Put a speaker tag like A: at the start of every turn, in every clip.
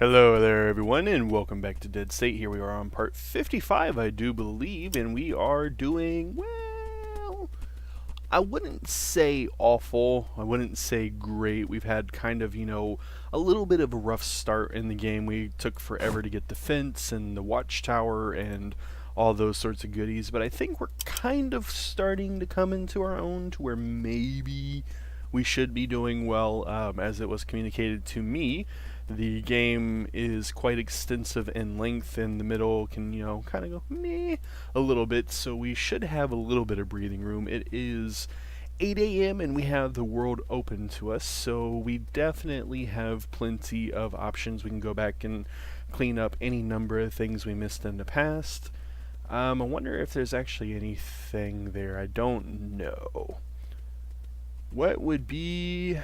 A: Hello there everyone and welcome back to Dead State. Here we are on part 55 I do believe, and we are doing, well, I wouldn't say awful, I wouldn't say great. We've had kind of, a little bit of a rough start in the game. We took forever to get the fence and the watchtower and all those sorts of goodies, but I think we're kind of starting to come into our own to where maybe we should be doing well. As it was communicated to me, the game is quite extensive in length, and the middle can, kind of go meh a little bit, so we should have a little bit of breathing room. It is 8 a.m. and we have the world open to us, so we definitely have plenty of options. We can go back and clean up any number of things we missed in the past. I wonder if there's actually anything there. I don't know. What would be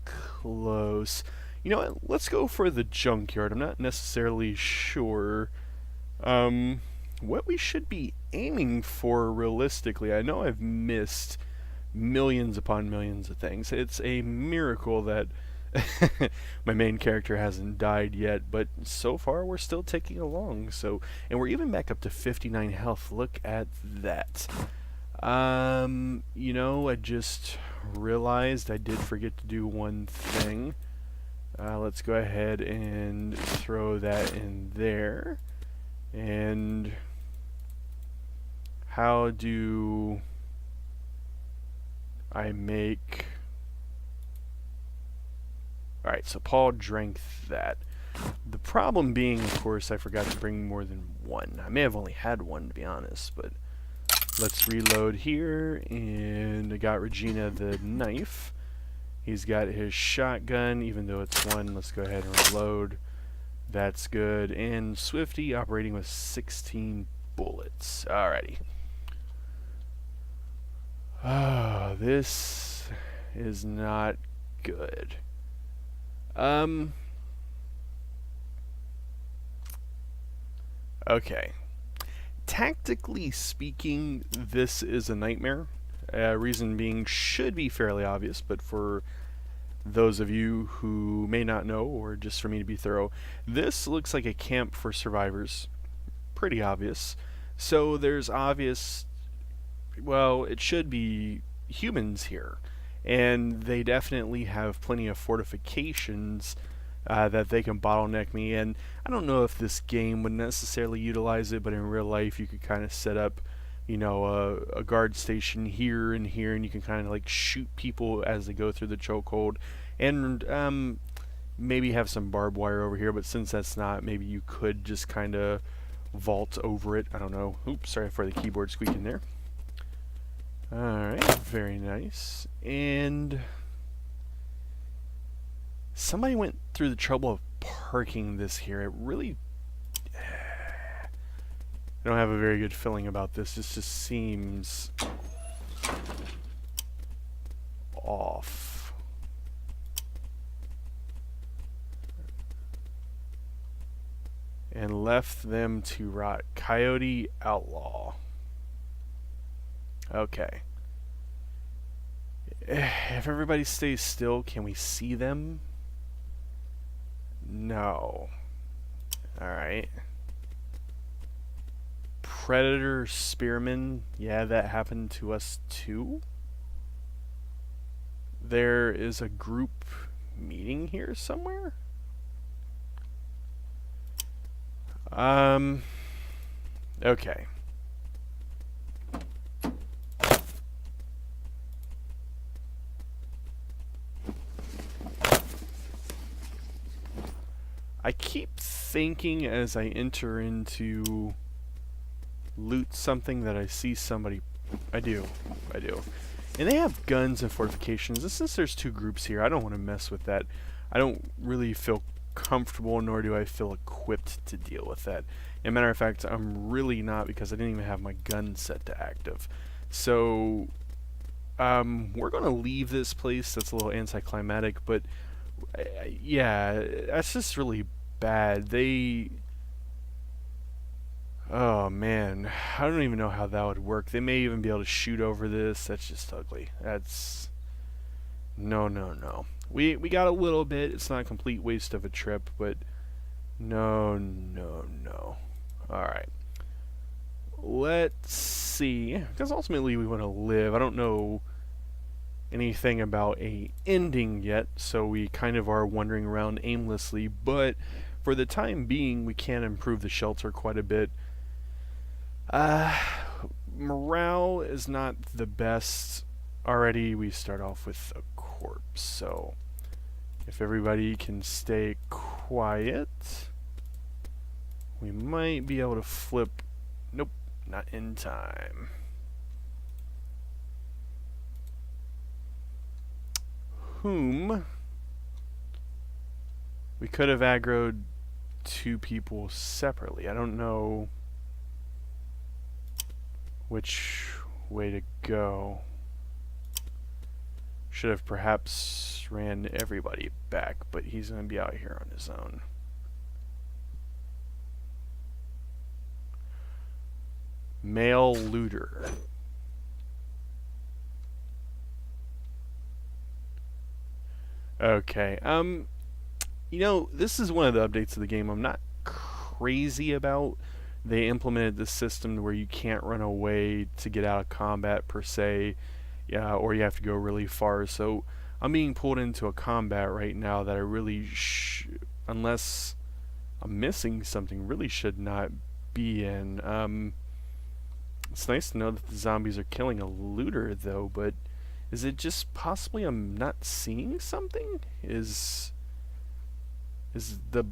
A: close? You know what? Let's go for the junkyard. I'm not necessarily sure what we should be aiming for realistically. I know I've missed millions upon millions of things. It's a miracle that my main character hasn't died yet, but so far we're still ticking along. And we're even back up to 59 health. Look at that. I just realized I did forget to do one thing. Let's go ahead and throw that in there. And how do I make... Alright, so Paul drank that. The problem being, of course, I forgot to bring more than one. I may have only had one, to be honest, but let's reload here. And I got Regina the knife. He's got his shotgun, even though it's one. Let's go ahead and reload. That's good. And Swifty operating with 16 bullets. Alrighty. Oh, this is not good. Okay. Tactically speaking, this is a nightmare. Reason being should be fairly obvious, but for those of you who may not know, or just for me to be thorough, this looks like a camp for survivors. Pretty obvious. So there's obvious, well, it should be humans here, and they definitely have plenty of fortifications that they can bottleneck me. And I don't know if this game would necessarily utilize it, but in real life you could kind of set up a guard station here and here, and you can kind of like shoot people as they go through the chokehold, and maybe have some barbed wire over here, but since that's not, maybe you could just kind of vault over it. I don't know. Oops, sorry for the keyboard squeaking there. Alright, very nice. And somebody went through the trouble of parking this here. It really... I don't have a very good feeling about this. This just seems off. And left them to rot. Coyote Outlaw. Okay. If everybody stays still, can we see them? No. Alright. Predator Spearman, yeah, that happened to us too. There is a group meeting here somewhere. Okay. I keep thinking as I enter into loot something that I see somebody... I do. And they have guns and fortifications. And since there's two groups here, I don't want to mess with that. I don't really feel comfortable, nor do I feel equipped to deal with that. As a matter of fact, I'm really not, because I didn't even have my gun set to active. So, we're going to leave this place. That's a little anticlimactic, but yeah, that's just really bad. Oh man, I don't even know how that would work. They may even be able to shoot over this. That's just ugly. That's... No. We got a little bit. It's not a complete waste of a trip, but No, no, no. Alright. Let's see. Because ultimately we want to live. I don't know anything about a ending yet, so we kind of are wandering around aimlessly, but for the time being we can improve the shelter quite a bit. Morale is not the best. Already we start off with a corpse, so if everybody can stay quiet, we might be able to flip. Nope, not in time. Whom we could have aggroed two people separately. I don't know which way to go. Should have perhaps ran everybody back, but he's going to be out here on his own. Male looter. Okay, you know, this is one of the updates of the game I'm not crazy about. They implemented this system where you can't run away to get out of combat per se, yeah, or you have to go really far. So I'm being pulled into a combat right now that I really, unless I'm missing something, really should not be in. It's nice to know that the zombies are killing a looter though, but is it just possibly I'm not seeing something? Is the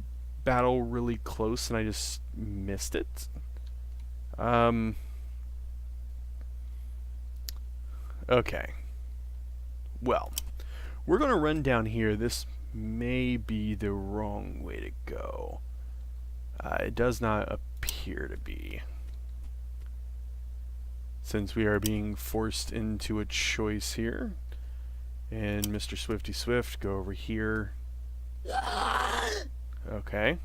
A: battle really close and I just missed it? Okay. Well, we're going to run down here. This may be the wrong way to go. It does not appear to be, since we are being forced into a choice here. And Mr. Swifty Swift, go over here. Okay.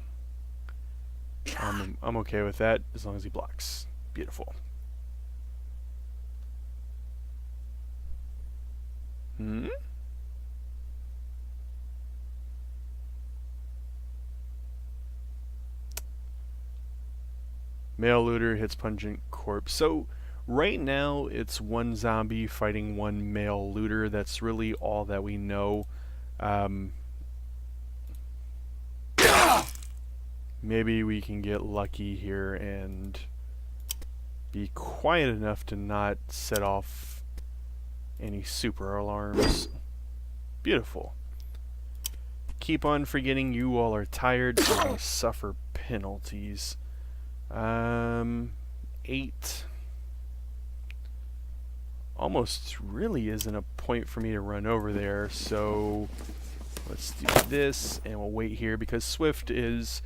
A: I'm okay with that as long as he blocks. Beautiful. Male looter hits pungent corpse. So right now it's one zombie fighting one male looter. That's really all that we know. Maybe we can get lucky here and be quiet enough to not set off any super alarms. Beautiful. Keep on forgetting you all are tired and will suffer penalties. 8. Almost really isn't a point for me to run over there, so let's do this and we'll wait here because Swift is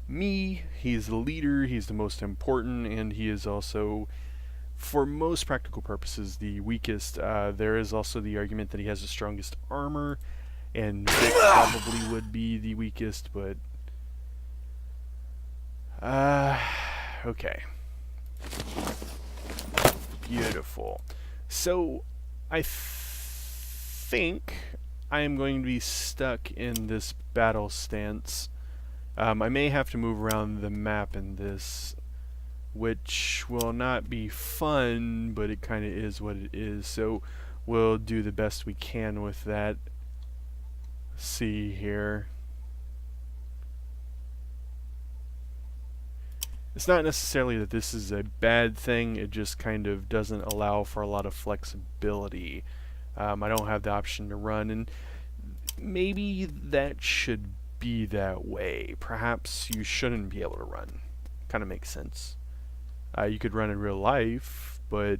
A: me. He's the leader, he's the most important, and he is also, for most practical purposes, the weakest. There is also the argument that he has the strongest armor, and Vic probably would be the weakest, but okay. Beautiful. So I think I am going to be stuck in this battle stance. I may have to move around the map in this, which will not be fun, but it kind of is what it is. So we'll do the best we can with that. See here. It's not necessarily that this is a bad thing, it just kind of doesn't allow for a lot of flexibility. I don't have the option to run, and maybe that should be that way. Perhaps you shouldn't be able to run. Kind of makes sense. You could run in real life, but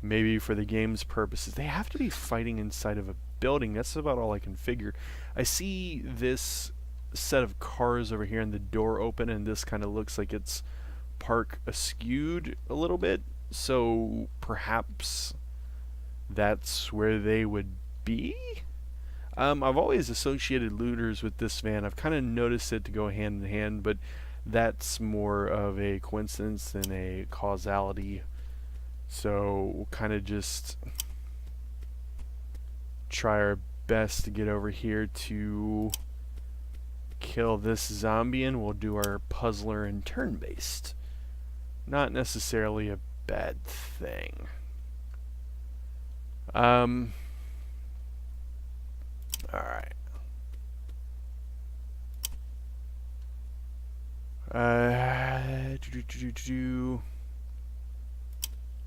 A: maybe for the game's purposes, they have to be fighting inside of a building. That's about all I can figure. I see this set of cars over here and the door open, and this kind of looks like it's park askewed a little bit, so perhaps that's where they would be. I've always associated looters with this van. I've kind of noticed it to go hand in hand, but that's more of a coincidence than a causality. So we'll kind of just try our best to get over here to kill this zombie and we'll do our puzzler and turn-based. Not necessarily a bad thing. Alright.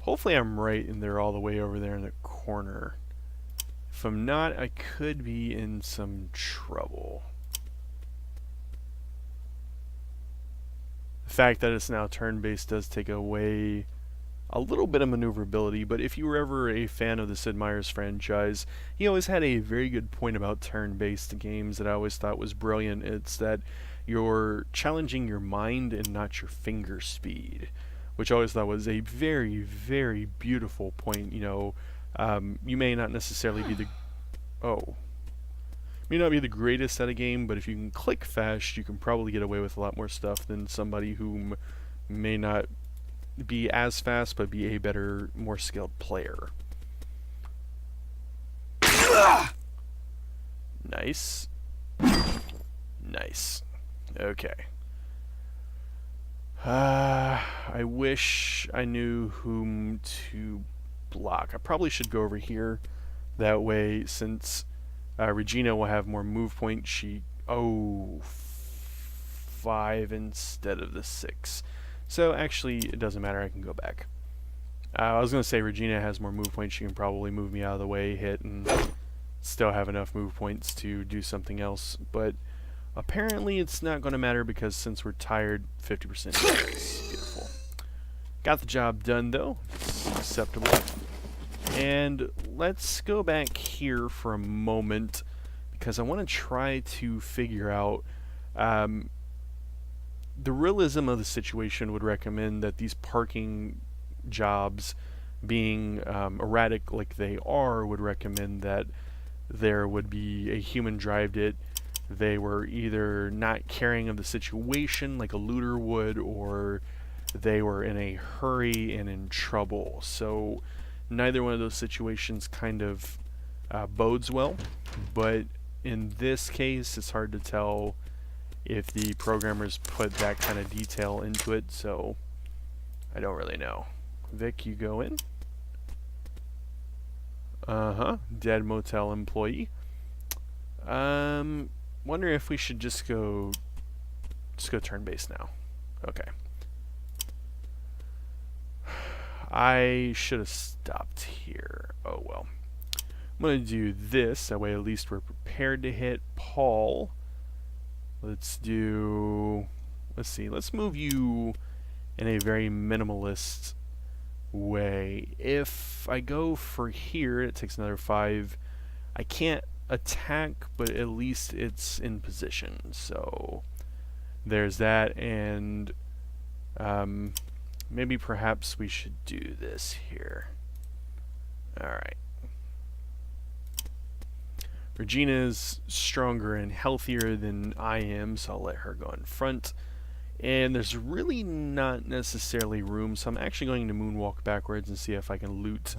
A: Hopefully I'm right and they're all the way over there in the corner. If I'm not, I could be in some trouble. The fact that it's now turn-based does take away a little bit of maneuverability, but if you were ever a fan of the Sid Meier's franchise, he always had a very good point about turn-based games that I always thought was brilliant. It's that you're challenging your mind and not your finger speed, which I always thought was a very, very beautiful point. You know, you may not necessarily be the may not be the greatest at a game, but if you can click fast, you can probably get away with a lot more stuff than somebody who may not be as fast but be a better, more skilled player. Nice. Nice. Okay. I wish I knew whom to block. I probably should go over here. That way, since Regina will have more move points, she... Oh, 5 instead of the 6. So actually, it doesn't matter. I can go back. I was going to say Regina has more move points. She can probably move me out of the way, hit, and still have enough move points to do something else. But apparently it's not going to matter because since we're tired, 50% is beautiful. Got the job done, though. It's acceptable. And let's go back here for a moment because I want to try to figure out... the realism of the situation would recommend that these parking jobs, being erratic like they are, would recommend that there would be a human drived it. They were either not caring of the situation like a looter would, or they were in a hurry and in trouble. So neither one of those situations kind of bodes well, but in this case it's hard to tell if the programmers put that kind of detail into it, so I don't really know. Vic, you go in. Dead motel employee. Wonder if we should just go turn-based now. Okay. I should have stopped here. Oh well. I'm gonna do this, that way at least we're prepared to hit Paul. Let's see, let's move you in a very minimalist way. If I go for here, it takes another 5. I can't attack, but at least it's in position. So there's that, and maybe perhaps we should do this here. Alright. Regina's stronger and healthier than I am, so I'll let her go in front. And there's really not necessarily room, so I'm actually going to moonwalk backwards and see if I can loot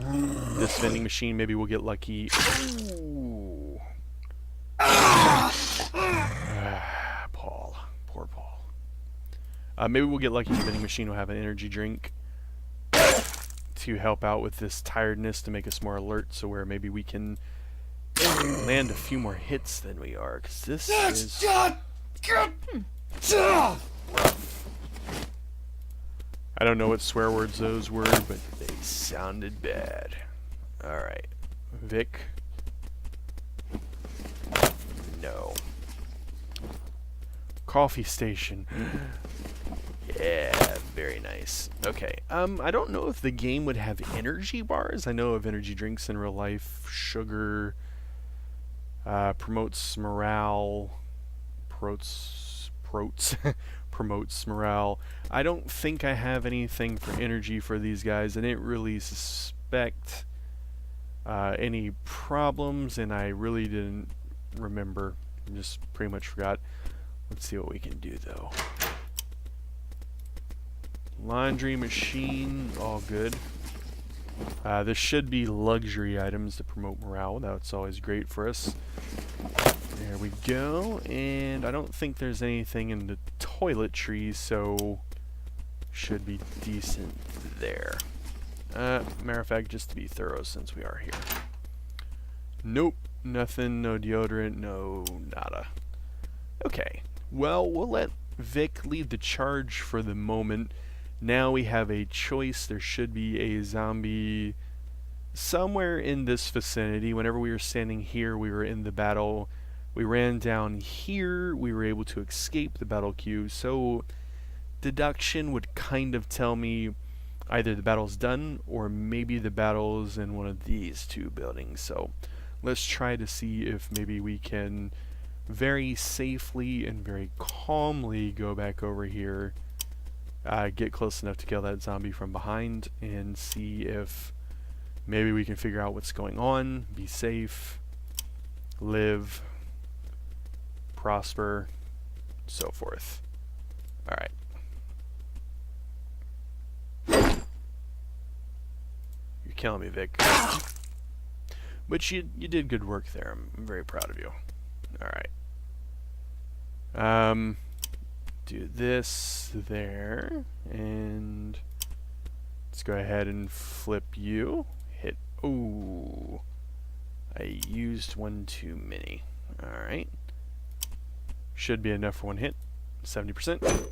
A: this vending machine. Maybe we'll get lucky. Ooh. Paul. Poor Paul. Maybe we'll get lucky the vending machine will have an energy drink to help out with this tiredness, to make us more alert, so where maybe we can land a few more hits than we are, because this is rough. I don't know what swear words those were, but they sounded bad. Alright. Vic. No. Coffee station. Yeah, very nice. Okay, I don't know if the game would have energy bars. I know of energy drinks in real life. Sugar promotes morale. Promotes morale. I don't think I have anything for energy for these guys. I didn't really suspect any problems, and I really didn't remember. I just pretty much forgot. Let's see what we can do, though. Laundry machine, all good. There should be luxury items to promote morale. That's always great for us. There we go, and I don't think there's anything in the toiletries, so should be decent there. Matter of fact, just to be thorough since we are here. Nope, nothing, no deodorant, no nada. Okay, well, we'll let Vic lead the charge for the moment. Now we have a choice. There should be a zombie somewhere in this vicinity. Whenever we were standing here, we were in the battle. We ran down here, we were able to escape the battle queue, so deduction would kind of tell me either the battle's done or maybe the battle's in one of these two buildings. So let's try to see if maybe we can very safely and very calmly go back over here, get close enough to kill that zombie from behind, and see if maybe we can figure out what's going on, be safe, live, prosper, so forth. Alright. You're killing me, Vic. But you did good work there. I'm very proud of you. Alright. Do this there, and let's go ahead and flip you. Hit. Ooh. I used one too many. Alright. Should be enough for one hit. 70%.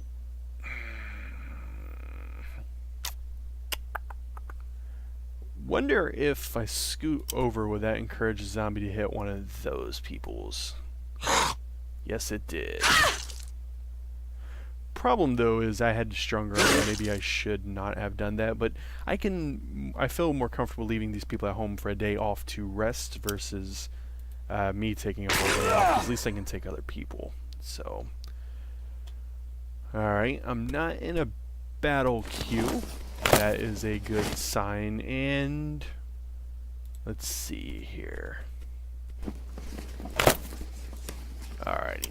A: Wonder if I scoot over, would that encourage a zombie to hit one of those peoples? Yes, it did. Problem though is I had stronger armor. Maybe I should not have done that, but I feel more comfortable leaving these people at home for a day off to rest versus me taking a whole day off, 'cause at least I can take other people. So, alright, I'm not in a battle queue. That is a good sign, and let's see here. Alrighty.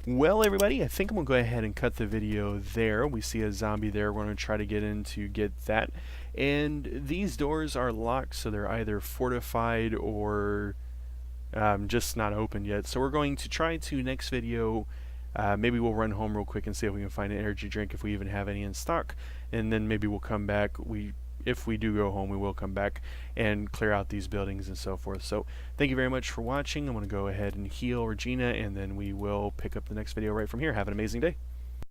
A: Well, everybody, I think I'm going to go ahead and cut the video there. We see a zombie there. We're going to try to get in to get that. And these doors are locked, so they're either fortified or just not open yet. So we're going to try to, next video, maybe we'll run home real quick and see if we can find an energy drink, if we even have any in stock. And then maybe we'll come back. If we do go home, we will come back and clear out these buildings and so forth. So thank you very much for watching. I'm going to go ahead and heal Regina, and then we will pick up the next video right from here. Have an amazing day.